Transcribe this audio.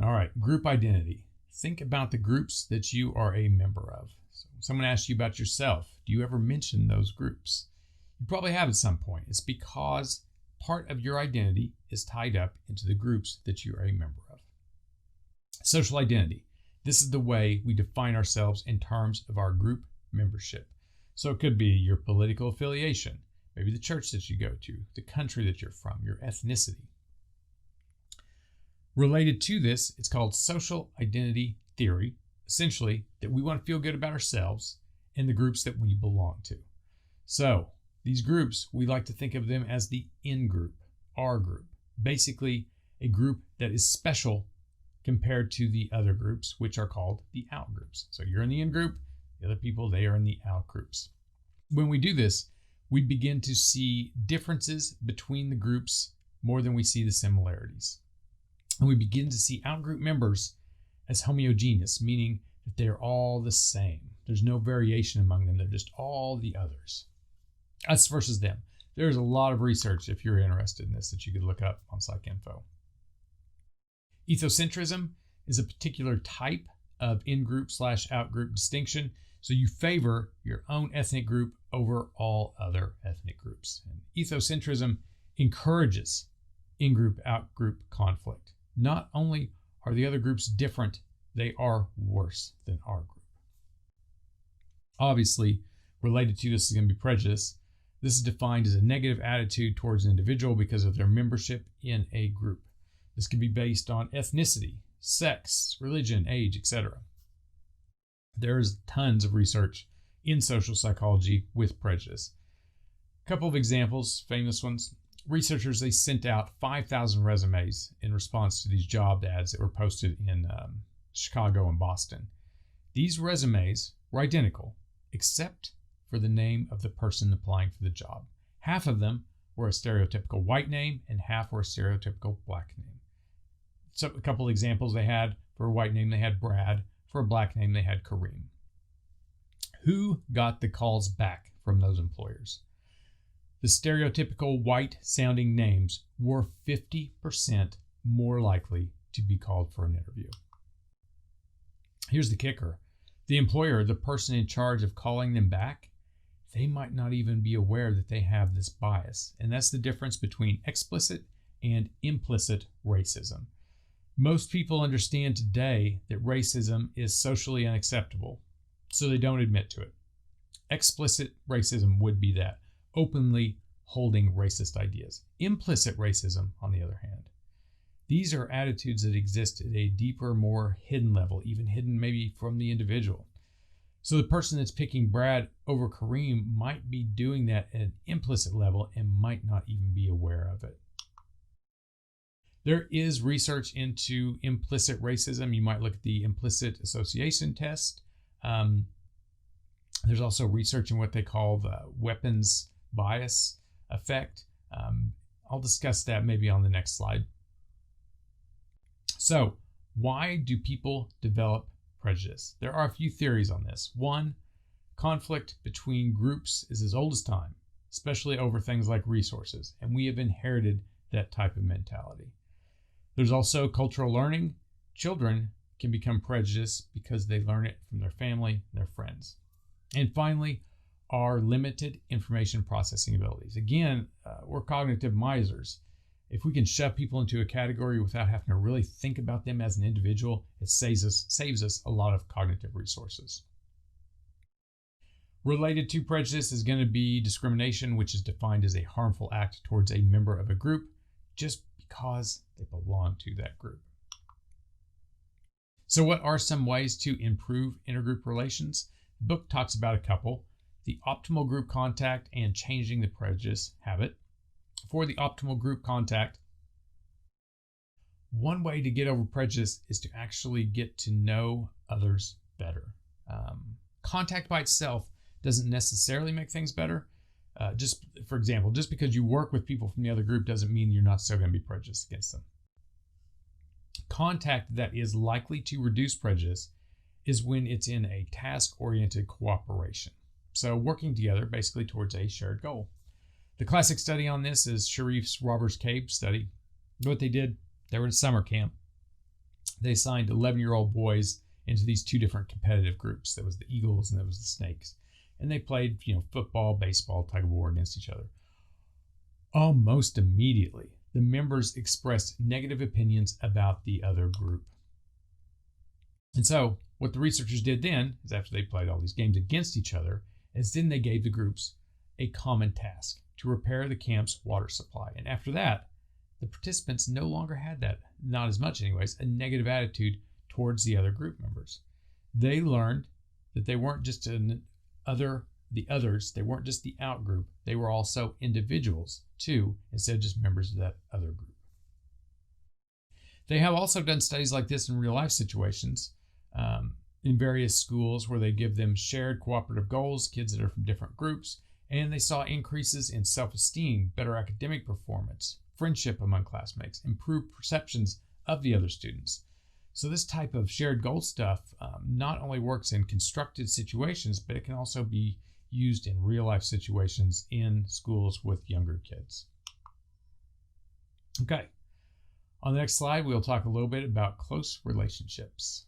All right, group identity. Think about the groups that you are a member of. So someone asks you about yourself. Do you ever mention those groups? You probably have at some point. It's because part of your identity is tied up into the groups that you are a member of. Social identity. This is the way we define ourselves in terms of our group membership. So it could be your political affiliation, maybe the church that you go to, the country that you're from, your ethnicity. Related to this, it's called social identity theory, essentially that we want to feel good about ourselves and the groups that we belong to. So these groups, we like to think of them as the in-group, our group, basically a group that is special compared to the other groups, which are called the out groups. So you're in the in-group, the other people, they are in the out groups. When we do this, we begin to see differences between the groups more than we see the similarities. And we begin to see out-group members as homogeneous, meaning that they're all the same. There's no variation among them. They're just all the others. Us versus them. There's a lot of research, if you're interested in this, that you could look up on PsycInfo. Ethocentrism is a particular type of in-group / out-group distinction. So you favor your own ethnic group over all other ethnic groups. And ethocentrism encourages in-group, out-group conflict. Not only are the other groups different, they are worse than our group. Obviously, related to this is going to be prejudice. This is defined as a negative attitude towards an individual because of their membership in a group. This can be based on ethnicity, sex, religion, age, etc. There's tons of research in social psychology with prejudice. A couple of examples, famous ones. Researchers, they sent out 5,000 resumes in response to these job ads that were posted in Chicago and Boston. These resumes were identical, except for the name of the person applying for the job. Half of them were a stereotypical white name and half were a stereotypical black name. So a couple examples they had. For a white name, they had Brad. For a black name, they had Kareem. Who got the calls back from those employers? The stereotypical white-sounding names were 50% more likely to be called for an interview. Here's the kicker. The employer, the person in charge of calling them back, they might not even be aware that they have this bias. And that's the difference between explicit and implicit racism. Most people understand today that racism is socially unacceptable, so they don't admit to it. Explicit racism would be that, openly holding racist ideas. Implicit racism, on the other hand, these are attitudes that exist at a deeper, more hidden level, even hidden maybe from the individual. So the person that's picking Brad over Kareem might be doing that at an implicit level and might not even be aware of it. There is research into implicit racism. You might look at the implicit association test. There's also research in what they call the weapons bias effect. I'll discuss that maybe on the next slide. So, why do people develop prejudice? There are a few theories on this. One, conflict between groups is as old as time, especially over things like resources, and we have inherited that type of mentality. There's also cultural learning. Children can become prejudiced because they learn it from their family and their friends. And finally, our limited information processing abilities. Again, we're cognitive misers. If we can shove people into a category without having to really think about them as an individual, it saves us a lot of cognitive resources. Related to prejudice is going to be discrimination, which is defined as a harmful act towards a member of a group just because they belong to that group. So what are some ways to improve intergroup relations? The book talks about a couple: the optimal group contact and changing the prejudice habit. For the optimal group contact, one way to get over prejudice is to actually get to know others better. Contact by itself doesn't necessarily make things better. Just for example, just because you work with people from the other group doesn't mean you're not still going to be prejudiced against them. Contact that is likely to reduce prejudice is when it's in a task-oriented cooperation. So working together basically towards a shared goal. The classic study on this is Sharif's Robbers Cave study. What they did, they were at a summer camp. they assigned 11-year-old boys into these two different competitive groups. There was the Eagles and there was the Snakes. And they played, football, baseball, tug of war against each other. Almost immediately, the members expressed negative opinions about the other group. And so what the researchers did then is, after they played all these games against each other, is then they gave the groups a common task to repair the camp's water supply. And after that, the participants no longer had that, not as much anyways, a negative attitude towards the other group members. They learned that they weren't just the others, they weren't just the out group, they were also individuals too, instead of just members of that other group. They have also done studies like this in real life situations in various schools where they give them shared cooperative goals, kids that are from different groups, and they saw increases in self-esteem, better academic performance, friendship among classmates, improved perceptions of the other students. So this type of shared goal stuff not only works in constructed situations, but it can also be used in real life situations in schools with younger kids. Okay, on the next slide, we'll talk a little bit about close relationships.